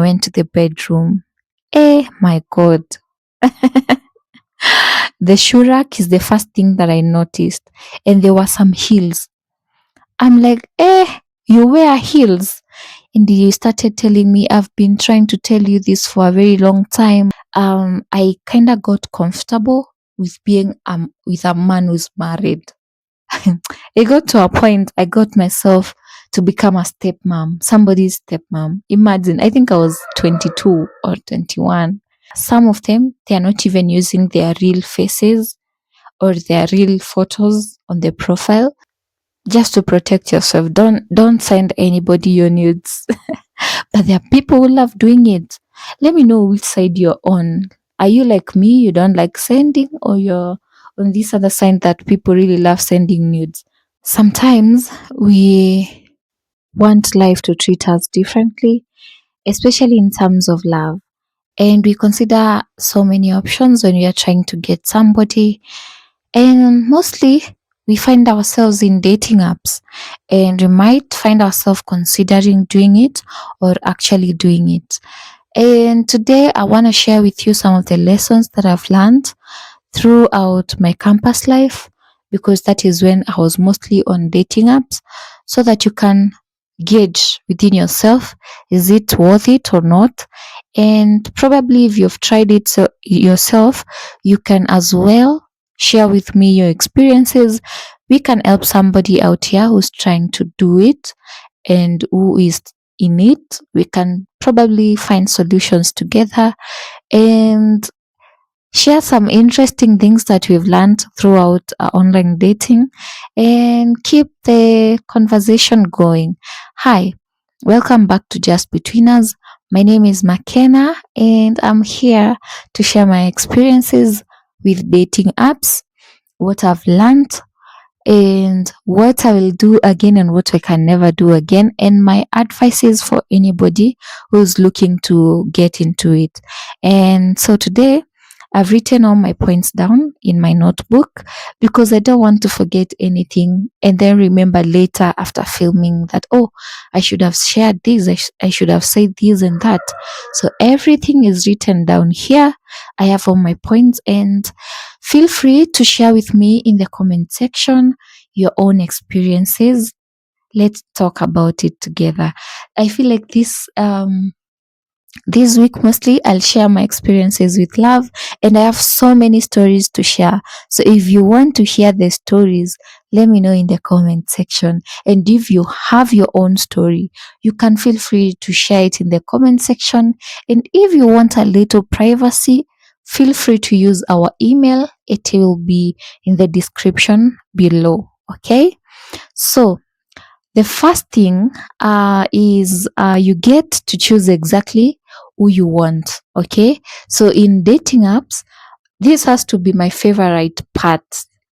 I went to the bedroom. My God. The shoe rack is the first thing that I noticed. And there were some heels. I'm like, you wear heels? And he started telling me, I've been trying to tell you this for a very long time. I kind of got comfortable with being with a man who's married. It got to a point I got myself to become a stepmom, somebody's stepmom. Imagine, I think I was 22 or 21. Some of them, they are not even using their real faces or their real photos on their profile just to protect yourself. Don't send anybody your nudes. But there are people who love doing it. Let me know which side you're on. Are you like me? You don't like sending, or you're on this other side that people really love sending nudes? Sometimes we want life to treat us differently, especially in terms of love. And we consider so many options when we are trying to get somebody. And mostly we find ourselves in dating apps, and we might find ourselves considering doing it or actually doing it. And today I want to share with you some of the lessons that I've learned throughout my campus life, because that is when I was mostly on dating apps, so that you can gauge within yourself, is it worth it or not? And probably if you've tried it yourself, you can as well share with me your experiences. We can help somebody out here who's trying to do it and who is in it. We can probably find solutions together and share some interesting things that we've learned throughout online dating and keep the conversation going. Hi, welcome back to Just Between Us. My name is McKenna, and I'm here to share my experiences with dating apps, what I've learned, and what I will do again and what I can never do again, and my advices for anybody who's looking to get into it. And so today, I've written all my points down in my notebook because I don't want to forget anything and then remember later after filming that, oh, I should have shared this, I should have said this and that. So everything is written down here. I have all my points, and feel free to share with me in the comment section your own experiences. Let's talk about it together. I feel like this week mostly I'll share my experiences with love, and I have so many stories to share. So if you want to hear the stories, let me know in the comment section. And if you have your own story, you can feel free to share it in the comment section. And if you want a little privacy, feel free to use our email. It will be in the description below. Okay? So the first thing is you get to choose exactly who you want. Okay, so in dating apps, this has to be my favorite part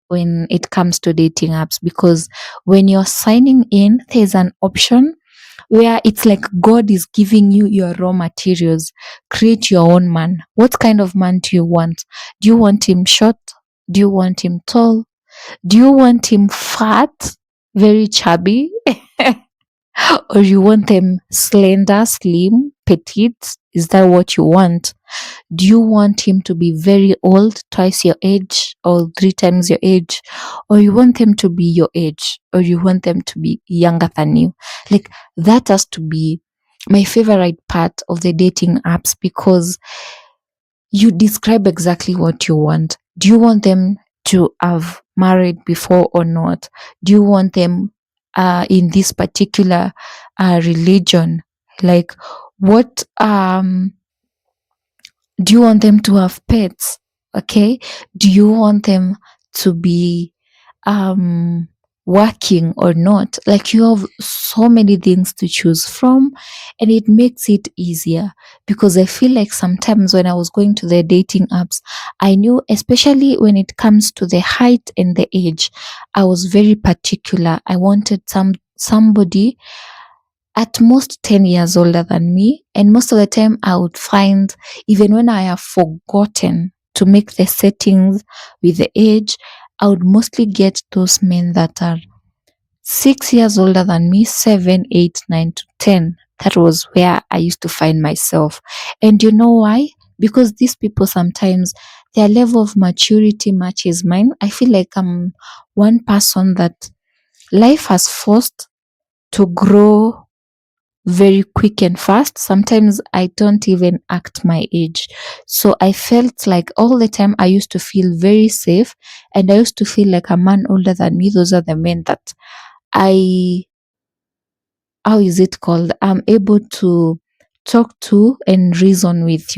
when it comes to dating apps, because when you're signing in, there's an option where it's like God is giving you your raw materials. Create your own man. What kind of man do you want? Do you want him short? Do you want him tall? Do you want him fat, very chubby? Or you want them slender, slim, petite? Is that what you want? Do you want him to be very old, twice your age, or three times your age? Or you want them to be your age? Or you want them to be younger than you? Like, that has to be my favorite part of the dating apps, because you describe exactly what you want. Do you want them to have married before or not? Do you want them in this particular religion? Like, what do you want them to have pets? Okay. Do you want them to be working or not? Like, you have so many things to choose from, and it makes it easier, because I feel like sometimes when I was going to the dating apps, I knew, especially when it comes to the height and the age, I was very particular. I wanted somebody at most 10 years older than me, and most of the time I would find, even when I have forgotten to make the settings with the age, I would mostly get those men that are 6 years older than me, 7, 8, 9 to 10. That was where I used to find myself. And you know why? Because these people sometimes their level of maturity matches mine. I feel like I'm one person that life has forced to grow very quick and fast. Sometimes I don't even act my age. So I felt like all the time I used to feel very safe, and I used to feel like a man older than me. Those are the men that I, how is it called? I'm able to talk to and reason with,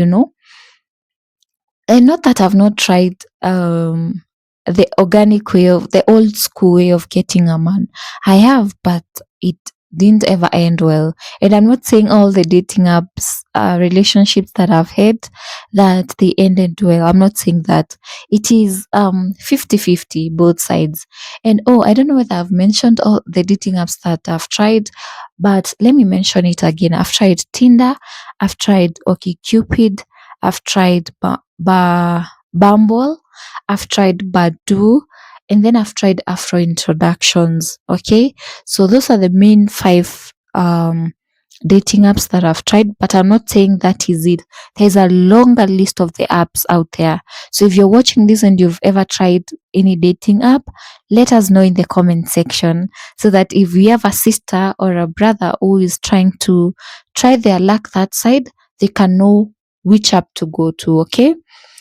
And not that I've not tried the organic way of the old school way of getting a man. I have, but it didn't ever end well. And I'm not saying all the dating apps, relationships that I've had that they ended well. I'm not saying that. It is 50-50 both sides. And oh, I don't know whether I've mentioned all the dating apps that I've tried, but let me mention it again. I've tried Tinder, I've tried OkCupid, I've tried Bumble, I've tried Badu, and then I've tried Afro Introductions. Okay, so those are the main five dating apps that I've tried, but I'm not saying that is it. There's a longer list of the apps out there. So if you're watching this and you've ever tried any dating app, let us know in the comment section so that if we have a sister or a brother who is trying to try their luck that side, they can know which app to go to. Okay,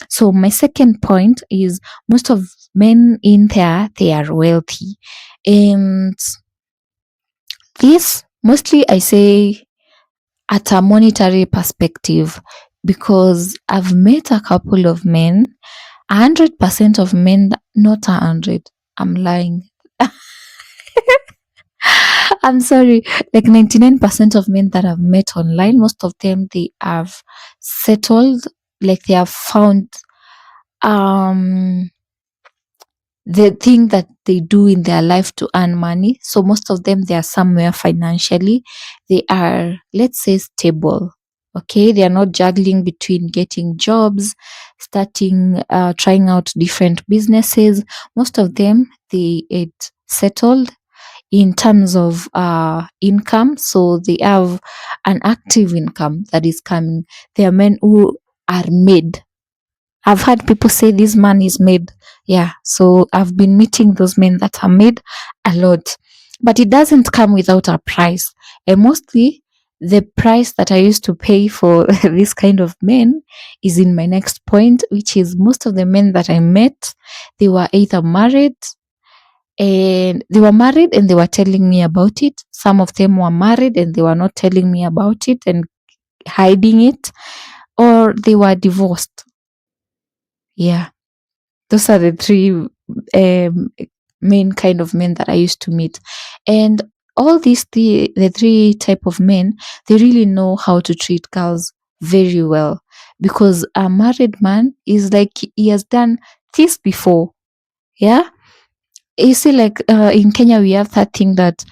so my second point is most of men in there, they are wealthy, and this mostly I say at a monetary perspective, because I've met a couple of men, 100% of men, not 100, I'm lying. I'm sorry, like 99% of men that I've met online, most of them, they have settled, like they have found um the thing that they do in their life to earn money. So most of them, they are somewhere financially. They are, let's say, stable. Okay, they are not juggling between getting jobs, starting, trying out different businesses. Most of them, they it settled in terms of income. So they have an active income that is coming. They are men who are made. I've had people say this man is made. Yeah. So I've been meeting those men that are made a lot. But it doesn't come without a price. And mostly the price that I used to pay for this kind of men is in my next point, which is most of the men that I met, they were either married, and they were telling me about it. Some of them were married and they were not telling me about it and hiding it, or they were divorced. Yeah. Those are the three main kind of men that I used to meet. And all the three type of men, they really know how to treat girls very well, because a married man is like he has done this before. Yeah. You see, like in Kenya, we have that thing that,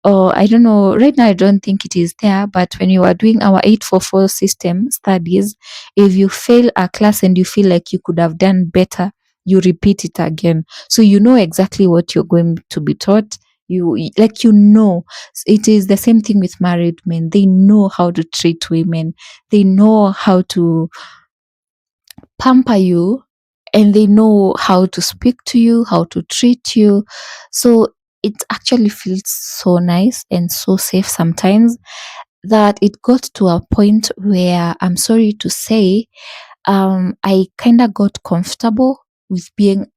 oh, I don't know. Right now, I don't think it is there. But when you are doing our 844 system studies, if you fail a class and you feel like you could have done better, you repeat it again. So you know exactly what you're going to be taught. It is the same thing with married men. They know how to treat women. They know how to pamper you, and they know how to speak to you, how to treat you. So it actually feels so nice and so safe sometimes, that it got to a point where, I'm sorry to say, I kind of got comfortable with being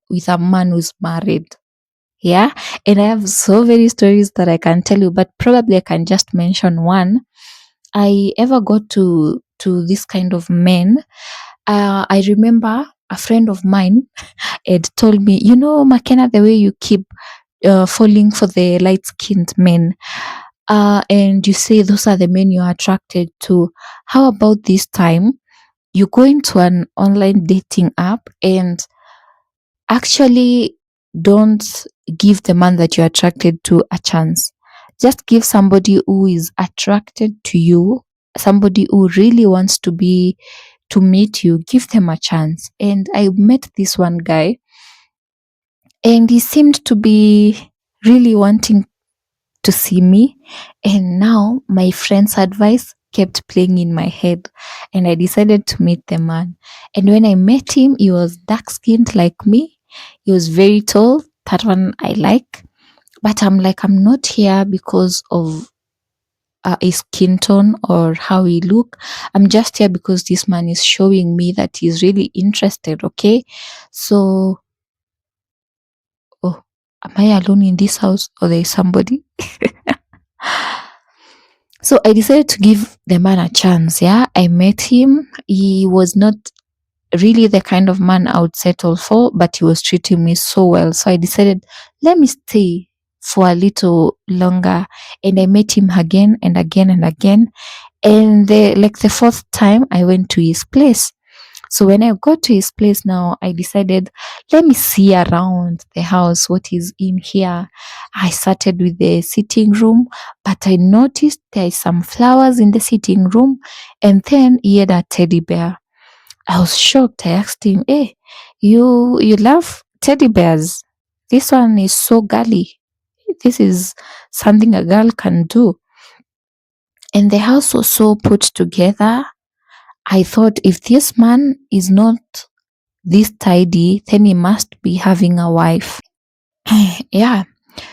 with a man who's married. Yeah. And I have so many stories that I can tell you, but probably I can just mention one. I ever got to this kind of men. I remember a friend of mine had told me, McKenna, the way you keep falling for the light skinned men, and you say those are the men you're attracted to. How about this time you go into an online dating app and actually don't give the man that you're attracted to a chance. Just give somebody who is attracted to you, somebody who really wants to meet you, give them a chance. And I met this one guy, and he seemed to be really wanting to see me. And now my friend's advice kept playing in my head, and I decided to meet the man. And when I met him, he was dark skinned like me. He was very tall. That one I like. But I'm like, I'm not here because of his skin tone or how he look. I'm just here because this man is showing me that he's really interested. Okay, so oh, am I alone in this house or there is somebody? So I decided to give the man a chance. Yeah, I met him. He was not really the kind of man I would settle for, but he was treating me so well. So I decided, let me stay for a little longer. And I met him again and again and again. And the fourth time I went to his place. So when I got to his place now, I decided, let me see around the house, what is in here. I started with the sitting room, but I noticed there is some flowers in the sitting room, and then he had a teddy bear. I was shocked. I asked him, "Hey, you love teddy bears? This one is so girly. This is something a girl can do." And the house was so put together. I thought if this man is not this tidy, then he must be having a wife. Yeah.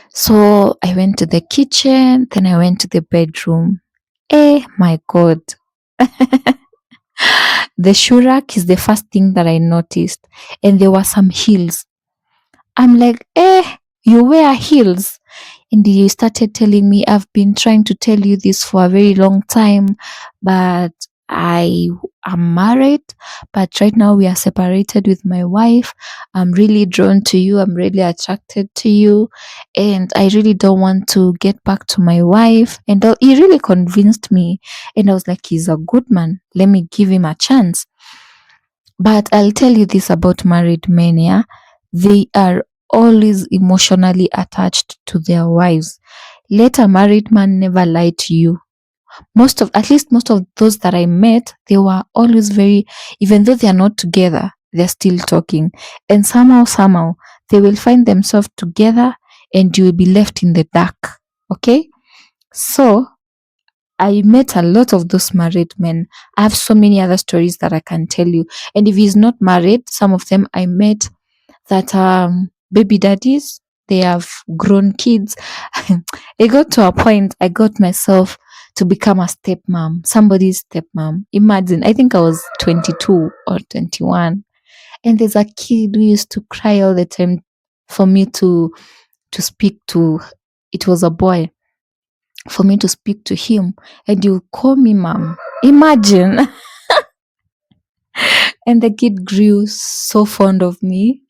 So I went to the kitchen, then I went to the bedroom. Eh, my God. The shoe rack is the first thing that I noticed. And there were some heels. I'm like, you wear heels? And you started telling me, I've been trying to tell you this for a very long time, but I am married, but right now we are separated with my wife. I'm really drawn to you. I'm really attracted to you. And I really don't want to get back to my wife. And he really convinced me. And I was like, he's a good man. Let me give him a chance. But I'll tell you this about married men, yeah? They are always emotionally attached to their wives. Let a married man never lie to you. At least most of those that I met, they were always very, even though they are not together, they're still talking. And somehow, they will find themselves together and you will be left in the dark. Okay? So, I met a lot of those married men. I have so many other stories that I can tell you. And if he's not married, some of them I met that baby daddies, they have grown kids. It got to a point I got myself to become a stepmom, somebody's stepmom. Imagine, I think I was 22 or 21. And there's a kid who used to cry all the time for me to speak to. It was a boy, for me to speak to him, and you call me mom. Imagine. And the kid grew so fond of me.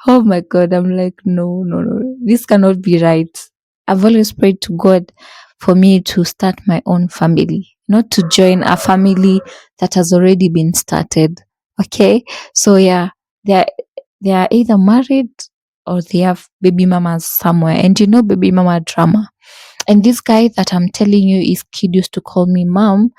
Oh my God. I'm like, no, no, no. This cannot be right. I've always prayed to God for me to start my own family, not to join a family that has already been started. Okay. So yeah, they're they are either married or they have baby mamas somewhere. And you know baby mama drama. And this guy that I'm telling you, his kid used to call me mom.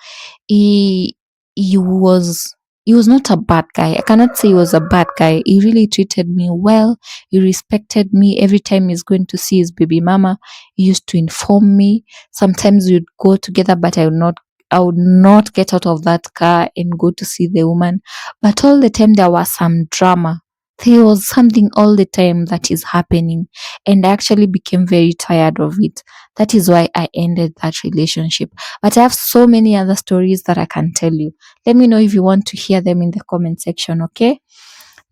He he was he was not a bad guy. I cannot say he was a bad guy. He really treated me well. He respected me. Every time he's going to see his baby mama, he used to inform me. Sometimes we'd go together, but I would not get out of that car and go to see the woman. But all the time there was some drama. There was something all the time that is happening. And I actually became very tired of it. That is why I ended that relationship. But I have so many other stories that I can tell you. Let me know if you want to hear them in the comment section, okay?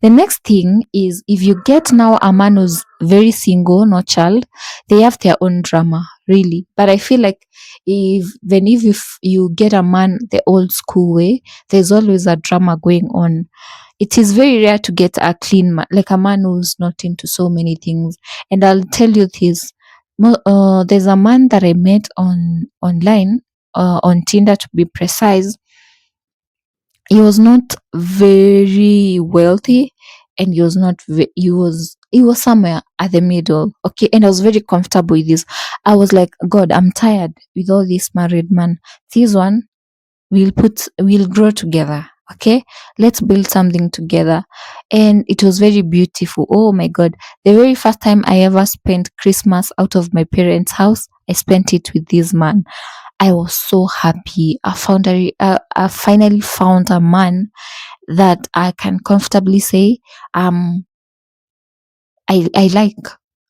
The next thing is, if you get now a man who's very single, no child, they have their own drama, really. But I feel like if you get a man the old school way, there's always a drama going on. It is very rare to get a clean man, like a man who's not into so many things. And I'll tell you this. There's a man that I met online, on Tinder to be precise. He was not very wealthy, and he was somewhere at the middle. Okay, and I was very comfortable with this. I was like, God, I'm tired with all this married man. This one, we'll grow together. Okay, let's build something together. And it was very beautiful. Oh my god, the very first time I ever spent Christmas out of my parents' house, I spent it with this man. I was so happy. I finally found a man that I can comfortably say, um, I like.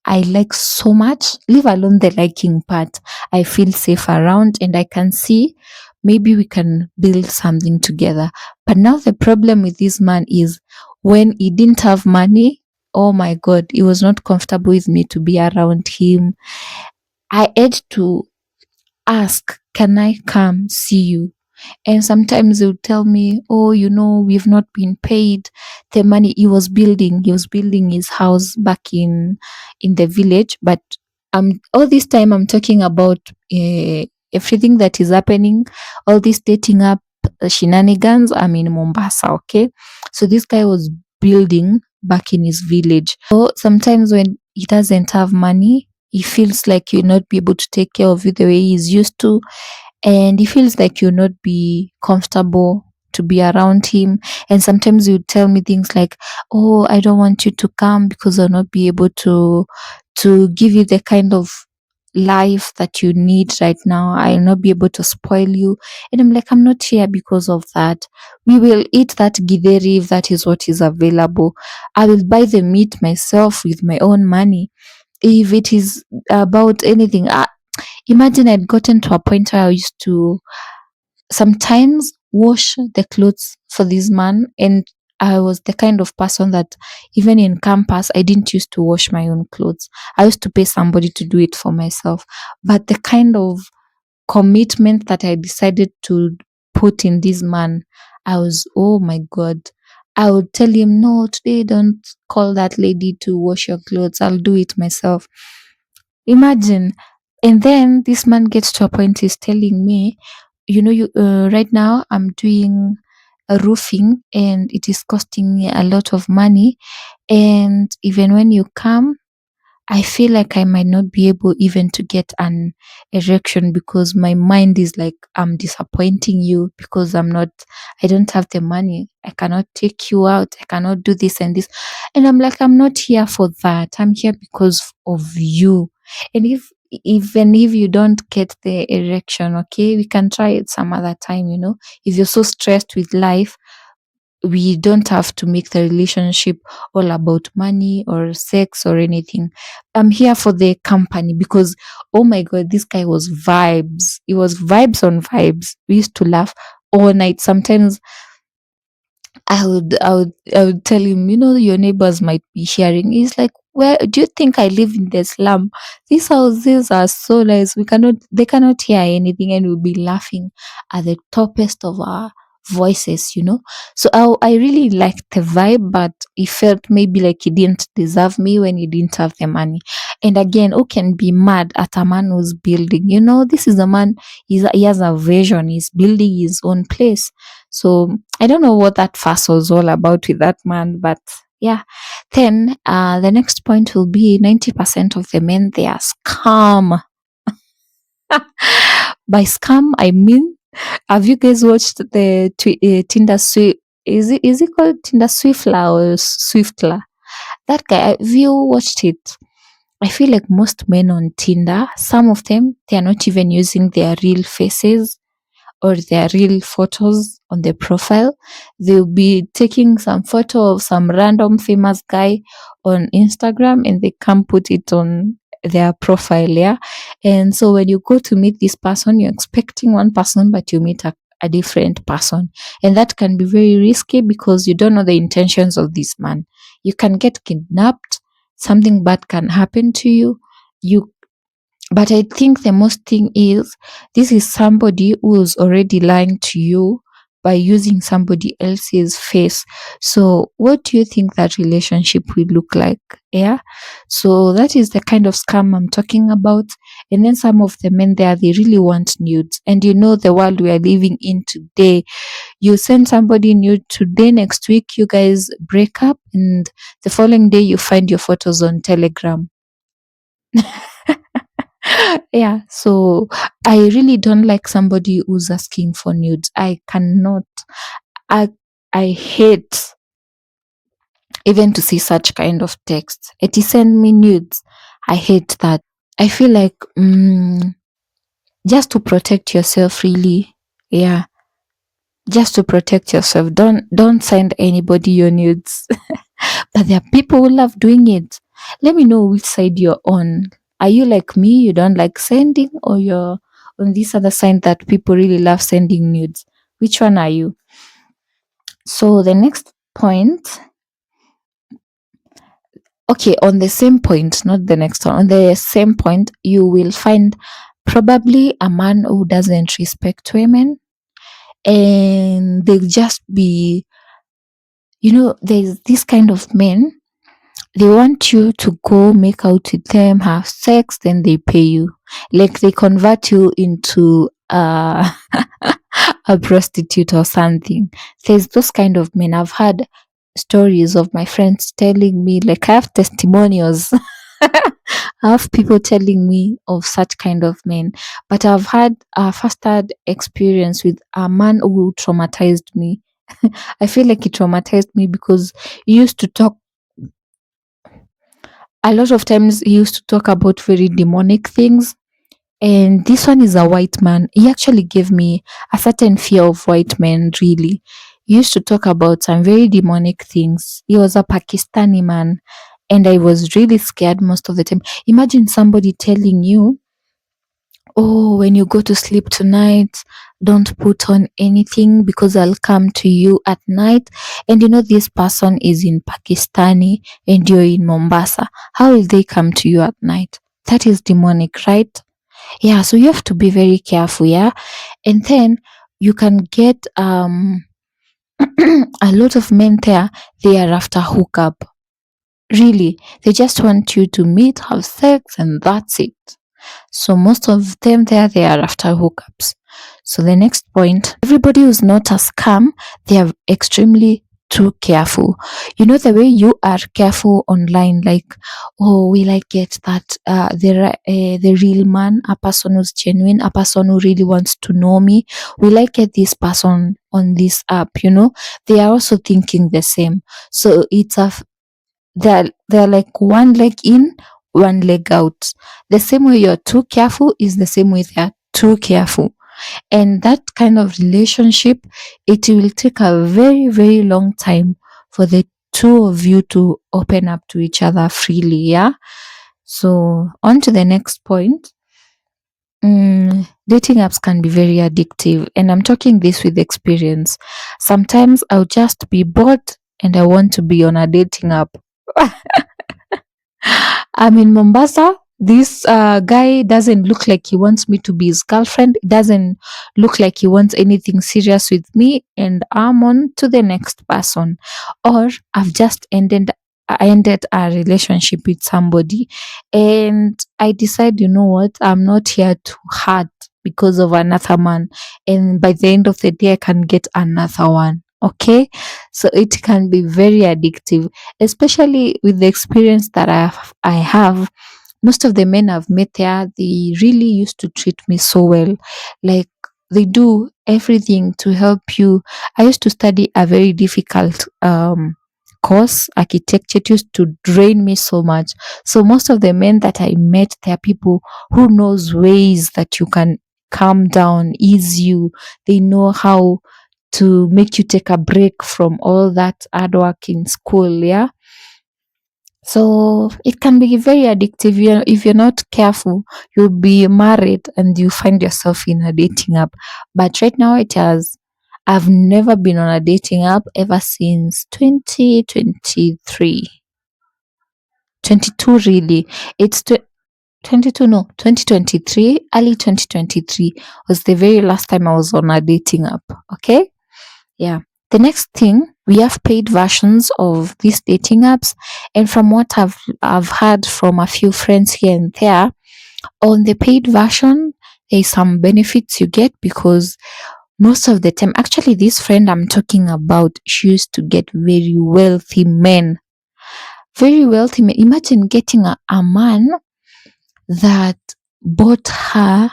I like so much, leave alone the liking part. I feel safe around and I can see maybe we can build something together. But now the problem with this man is when he didn't have money, oh my God, he was not comfortable with me to be around him. I had to ask, can I come see you? And sometimes they would tell me, oh, we've not been paid the money he was building his house back in the village. But all this time I'm talking about everything that is happening, all this dating up shenanigans. I'm in Mombasa, okay? So this guy was building back in his village. So sometimes when he doesn't have money, he feels like you'll not be able to take care of you the way he's used to, and he feels like you'll not be comfortable to be around him. And sometimes you tell me things like, oh, I don't want you to come because I'll not be able to give you the kind of life that you need right now. I'll not be able to spoil you. And I'm like, I'm not here because of that. We will eat that githeri if that is what is available. I will buy the meat myself with my own money. If it is about anything, imagine I'd gotten to a point where I used to sometimes wash the clothes for this man. And I was the kind of person that even in campus, I didn't used to wash my own clothes. I used to pay somebody to do it for myself. But the kind of commitment that I decided to put in this man, I was, oh my God. I would tell him, no, today don't call that lady to wash your clothes. I'll do it myself. Imagine. And then this man gets to a point, he's telling me, right now I'm doing a roofing and it is costing me a lot of money. And even when you come, I feel like I might not be able even to get an erection because my mind is like, I'm disappointing you because I don't have the money. I cannot take you out. I cannot do this and this. And I'm like, I'm not here for that. I'm here because of you. And even if you don't get the erection, okay, we can try it some other time. If you're so stressed with life, we don't have to make the relationship all about money or sex or anything. I'm here for the company because, oh my God, this guy was vibes. It was vibes on vibes. We used to laugh all night. Sometimes I would tell him, your neighbors might be hearing. He's like, where do you think I live in the slum? These houses are so nice. They cannot hear anything, and we'll be laughing at the toppest of our voices. So I really liked the vibe, but he felt maybe like he didn't deserve me when he didn't have the money. And again, who can be mad at a man who's building? This is a man. He has a vision. He's building his own place. So I don't know what that fuss was all about with that man, but yeah. Then the next point will be 90% of the men, they are scam. By scam, I mean, have you guys watched the Tinder Swift? Is it called Tinder Swiftler or Swiftler? That guy, have you watched it? I feel like most men on Tinder, some of them, they are not even using their real faces or their real photos on their profile. They'll be taking some photo of some random famous guy on Instagram and they can put it on their profile. Yeah. And so when you go to meet this person, you're expecting one person, but you meet a different person. And that can be very risky because you don't know the intentions of this man. You can get kidnapped, something bad can happen to you. You but I think the most thing is this is somebody who's already lying to you by using somebody else's face. So what do you think that relationship will look like? Yeah. So that is the kind of scam I'm talking about. And then some of the men there, they really want nudes. And the world we are living in today. You send somebody nude today, next week you guys break up, and the following day you find your photos on Telegram. Yeah, so I really don't like somebody who's asking for nudes. I cannot. I I hate even to see such kind of texts. It send me nudes. I hate that. I feel like just to protect yourself, really. Yeah, just to protect yourself. Don't send anybody your nudes. But there are people who love doing it. Let me know which side you're on. Are you like me? You don't like sending, or you're on this other side that people really love sending nudes? Which one are you? So the next point, okay, on the same point, not the next one, on the same point, you will find probably a man who doesn't respect women, and they'll just be, there's this kind of men. They want you to go make out with them, have sex, then they pay you. Like they convert you into a prostitute or something. There's those kind of men. I've had stories of my friends telling me, like I have testimonials. I have people telling me of such kind of men. But I've had a first-hand experience with a man who traumatized me. I feel like he traumatized me because he used to talk a lot of times he used to talk about very demonic things. And this one is a white man. He actually gave me a certain fear of white men, really. He used to talk about some very demonic things. He was a Pakistani man, and I was really scared most of the time. Imagine somebody telling you, oh, when you go to sleep tonight, don't put on anything because I'll come to you at night. And this person is in Pakistani and you're in Mombasa. How will they come to you at night? That is demonic, right? Yeah, so you have to be very careful, yeah. And then you can get a lot of men there, they are after hookup. Really, they just want you to meet, have sex, and that's it. So most of them there, they are after hookups. So the next point, everybody who's not a scam, they are extremely too careful. The way you are careful online, like, oh, will I get that the real man, a person who's genuine, a person who really wants to know me? Will I get this person on this app? They are also thinking the same. So it's a they're like one leg in, one leg out. The same way you're too careful is the same way they're too careful. And that kind of relationship, it will take a very, very long time for the two of you to open up to each other freely. Yeah. So on to the next point. Dating apps can be very addictive, and I'm talking this with experience. Sometimes I'll just be bored and I want to be on a dating app. I'm in Mombasa. This guy doesn't look like he wants me to be his girlfriend. It doesn't look like he wants anything serious with me, and I'm on to the next person. Or I've just ended a relationship with somebody, and I decide, you know what, I'm not here to hurt because of another man, and by the end of the day, I can get another one. Okay, so it can be very addictive, especially with the experience that I have. Most of the men I've met there, they really used to treat me so well. Like they do everything to help you. I used to study a very difficult course, architecture. It used to drain me so much. So most of the men that I met, they are people who knows ways that you can calm down, ease you. They know how to make you take a break from all that hard work in school. Yeah. So it can be very addictive. If you're not careful, you'll be married and you find yourself in a dating app. But right now I've never been on a dating app ever since 2023. 22 really. It's 22, no, 2023, early 2023 was the very last time I was on a dating app. Okay. Yeah. The next thing, we have paid versions of these dating apps, and from what I've heard from a few friends here and there, on the paid version, there's some benefits you get because most of the time, actually, this friend I'm talking about, she used to get very wealthy men. Very wealthy men. Imagine getting a man that bought her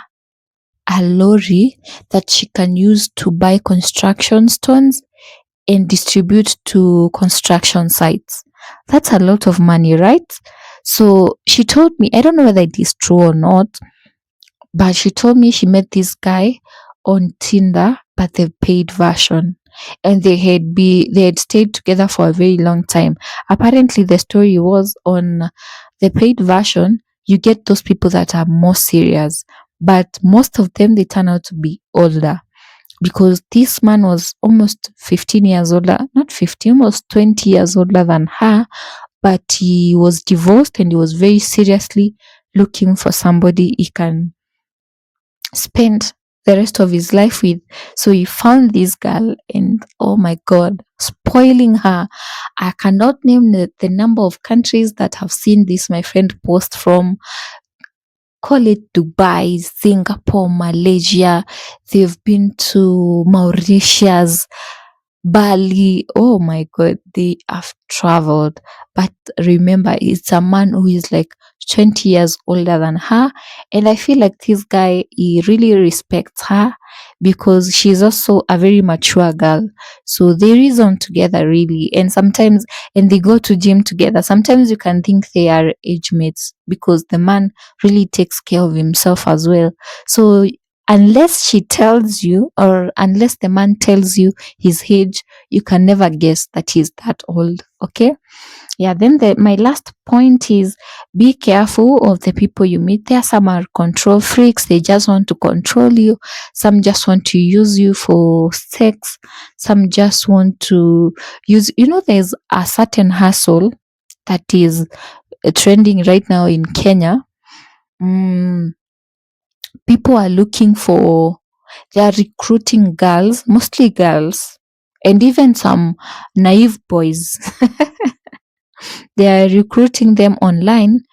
a lorry that she can use to buy construction stones and distribute to construction sites. That's a lot of money, right? So she told me, I don't know whether it is true or not, but she told me she met this guy on Tinder, but the paid version. And they had stayed together for a very long time. Apparently the story was on the paid version, you get those people that are more serious. But most of them they turn out to be older because this man was almost 15 years older, not 15, almost 20 years older than her, but he was divorced and he was very seriously looking for somebody he can spend the rest of his life with. So he found this girl and oh my god, spoiling her. I cannot name the number of countries that have seen this, my friend, post from. Call it Dubai, Singapore, Malaysia. They've been to Mauritius, Bali. Oh my God, they have traveled. But remember, it's a man who is like 20 years older than her. And I feel like this guy, he really respects her because she's also a very mature girl. So they reason together really. And they go to gym together. Sometimes you can think they are age mates because the man really takes care of himself as well. So unless she tells you or unless the man tells you his age, you can never guess that he's that old. Okay. Yeah, then my last point is be careful of the people you meet. There are some are control freaks, they just want to control you. Some just want to use you for sex. Some just want to use, there's a certain hustle that is trending right now in Kenya. Mm, People are looking for, they are recruiting girls, mostly girls, and even some naive boys. They are recruiting them online.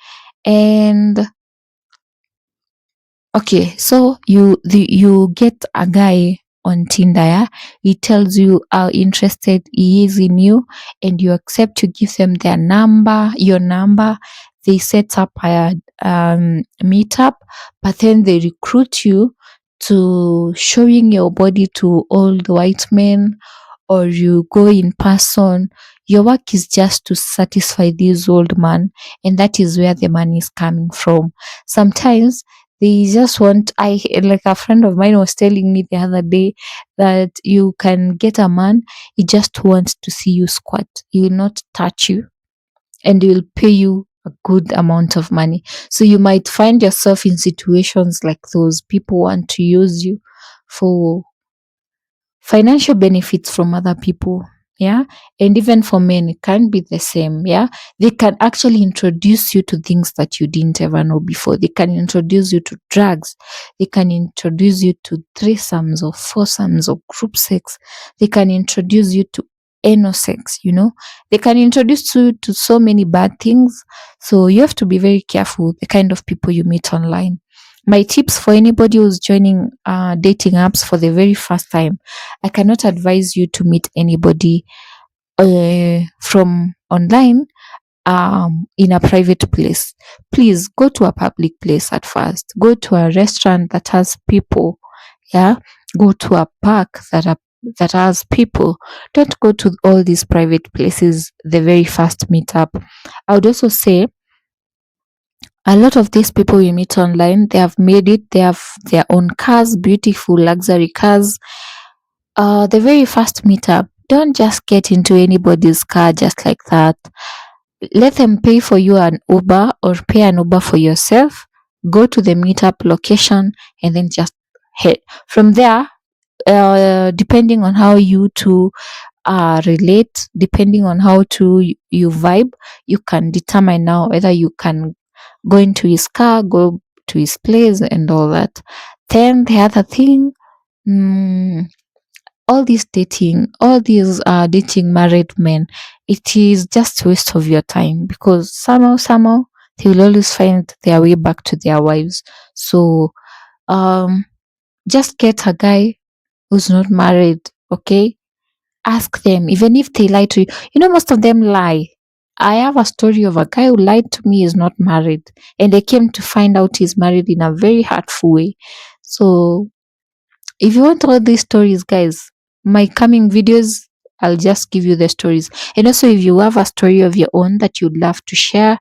And okay, so you get a guy on Tinder, yeah? He tells you how interested he is in you, and you accept to give them your number. They set up a meetup, but then they recruit you to showing your body to all the white men, or you go in person. Your work is just to satisfy this old man, and that is where the money is coming from. Sometimes they just want, I like a friend of mine was telling me the other day that you can get a man, he just wants to see you squat. He will not touch you and he will pay you a good amount of money. So you might find yourself in situations like those. People want to use you for financial benefits from other people. Yeah. And even for men it can be the same. Yeah, they can actually introduce you to things that you didn't ever know before. They can introduce you to drugs. They can introduce you to threesomes or foursomes or group sex. They can introduce you to anal sex. They can introduce you to so many bad things. So you have to be very careful the kind of people you meet online. My tips for anybody who's joining dating apps for the very first time: I cannot advise you to meet anybody from online in a private place. Please go to a public place at first. Go to a restaurant that has people. Yeah, go to a park that has people. Don't go to all these private places the very first meetup. I would also say a lot of these people you meet online, they have made it. They have their own cars, beautiful luxury cars. The very first meetup, don't just get into anybody's car just like that. Let them pay for you an Uber or pay an Uber for yourself. Go to the meetup location and then just head. From there, depending on how you two relate, depending on how you vibe, you can determine now whether you can go into his car, go to his place, and all that. Then the other thing, mm, all these dating married men, it is just a waste of your time because somehow they will always find their way back to their wives. So um just get a guy who's not married, okay? Ask them, even if they lie to you. Most of them lie. I have a story of a guy who lied to me is not married, and I came to find out he's married in a very hurtful way. So if you want all these stories, guys, my coming videos, I'll just give you the stories. And also, if you have a story of your own that you'd love to share,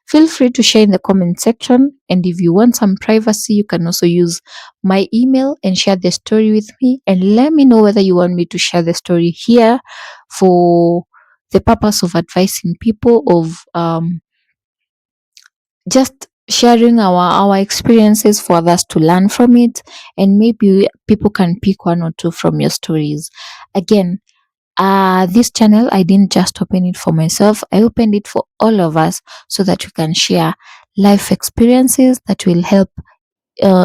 feel free to share in the comment section. And if you want some privacy, you can also use my email and share the story with me. And let me know whether you want me to share the story here for the purpose of advising people, of just sharing our experiences for others to learn from it, and maybe people can pick one or two from your stories. Again, this channel, I didn't just open it for myself, I opened it for all of us so that we can share life experiences that will help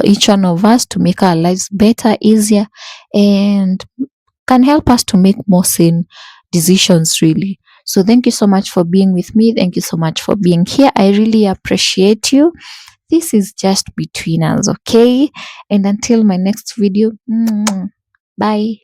each one of us to make our lives better, easier, and can help us to make more sane decisions, really. So thank you so much for being with me. Thank you so much for being here. I really appreciate you. This is just between us, okay? And until my next video, bye.